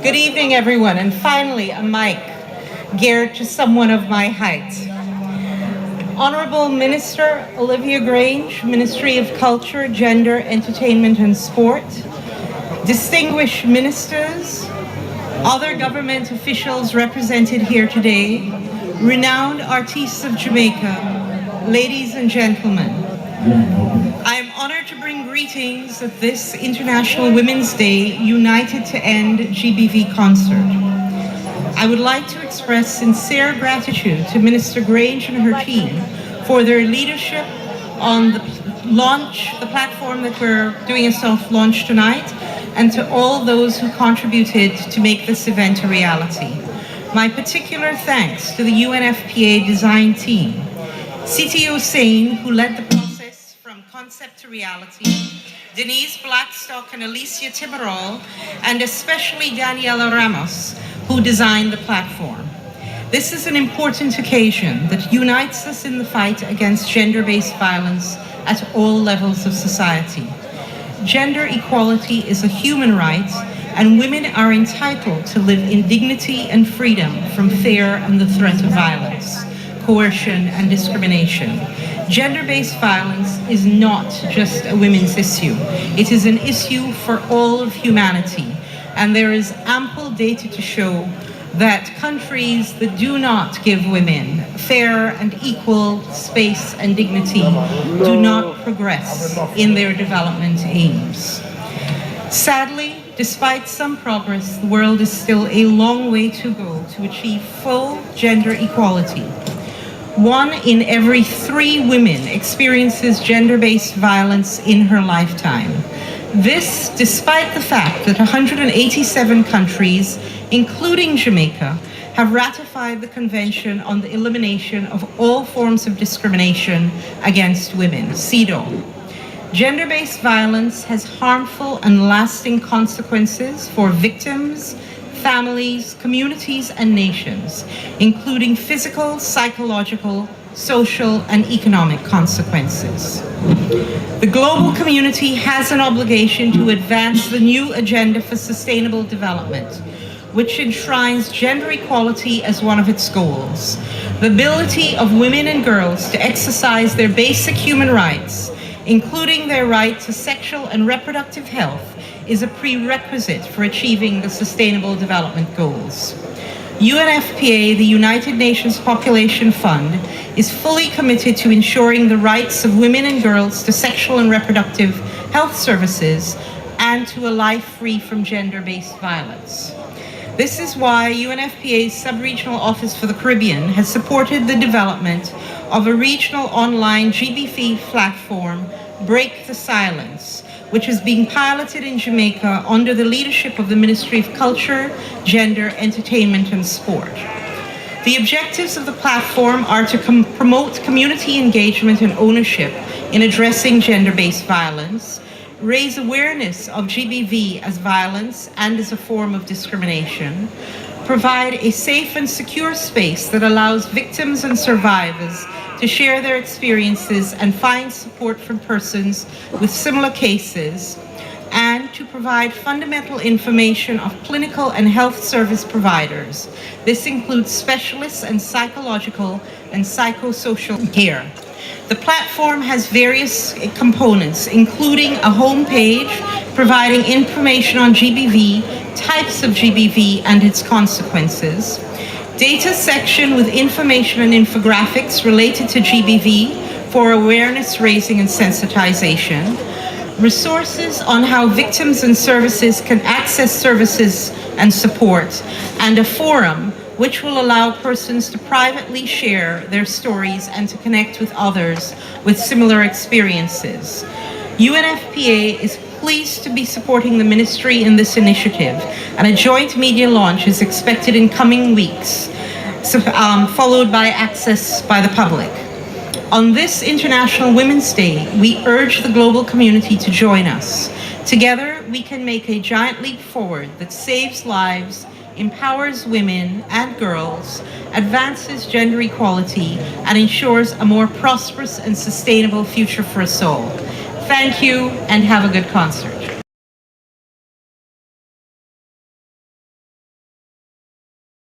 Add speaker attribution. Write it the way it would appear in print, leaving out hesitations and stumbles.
Speaker 1: Good evening, everyone, and finally a mic geared to someone of my height. Honorable Minister Olivia Grange, Ministry of Culture, Gender, Entertainment and Sport, distinguished ministers, other government officials represented here today, renowned artists of Jamaica, ladies and gentlemen. I am honored to bring greetings at this International Women's Day United to End GBV concert. I would like to express sincere gratitude to Minister Grange and her team for their leadership on the platform that we're doing a soft launch tonight, and to all those who contributed to make this event a reality. My particular thanks to the UNFPA design team, CTO Sane, who led the process from concept to reality, Denise Blackstock and Alicia Tiberol, and especially Daniela Ramos, who designed the platform. This is an important occasion that unites us in the fight against gender-based violence at all levels of society. Gender equality is a human right, and women are entitled to live in dignity and freedom from fear and the threat of violence, coercion, and discrimination. Gender-based violence is not just a women's issue. It is an issue for all of humanity, and there is ample data to show that countries that do not give women fair and equal space and dignity do not progress in their development aims. Sadly, despite some progress, the world is still a long way to go to achieve full gender equality. 1 in every 3 women experiences gender-based violence in her lifetime. This, despite the fact that 187 countries, including Jamaica, have ratified the Convention on the Elimination of All Forms of Discrimination Against Women, CEDAW. Gender-based violence has harmful and lasting consequences for victims, families, communities, and nations, including physical, psychological, social, and economic consequences. The global community has an obligation to advance the new Agenda for Sustainable Development, which enshrines gender equality as one of its goals. The ability of women and girls to exercise their basic human rights, including their right to sexual and reproductive health, is a prerequisite for achieving the Sustainable Development Goals. UNFPA, the United Nations Population Fund, is fully committed to ensuring the rights of women and girls to sexual and reproductive health services and to a life free from gender-based violence. This is why UNFPA's Sub-Regional Office for the Caribbean has supported the development of a regional online GBV platform, Break the Silence, which is being piloted in Jamaica under the leadership of the Ministry of Culture, Gender, Entertainment and Sport. The objectives of the platform are to promote community engagement and ownership in addressing gender-based violence, raise awareness of GBV as violence and as a form of discrimination, provide a safe and secure space that allows victims and survivors to share their experiences and find support from persons with similar cases, and to provide fundamental information of clinical and health service providers. This includes specialists and psychological and psychosocial care. The platform has various components, including a homepage providing information on GBV, types of GBV and its consequences, data section with information and infographics related to GBV for awareness raising and sensitization, resources on how victims and services can access services and support, and a forum which will allow persons to privately share their stories and to connect with others with similar experiences. UNFPA is pleased to be supporting the ministry in this initiative, and a joint media launch is expected in coming weeks, followed by access by the public. On this International Women's Day, we urge the global community to join us. Together, we can make a giant leap forward that saves lives, empowers women and girls, advances gender equality, and ensures a more prosperous and sustainable future for us all. Thank you, and have a good concert.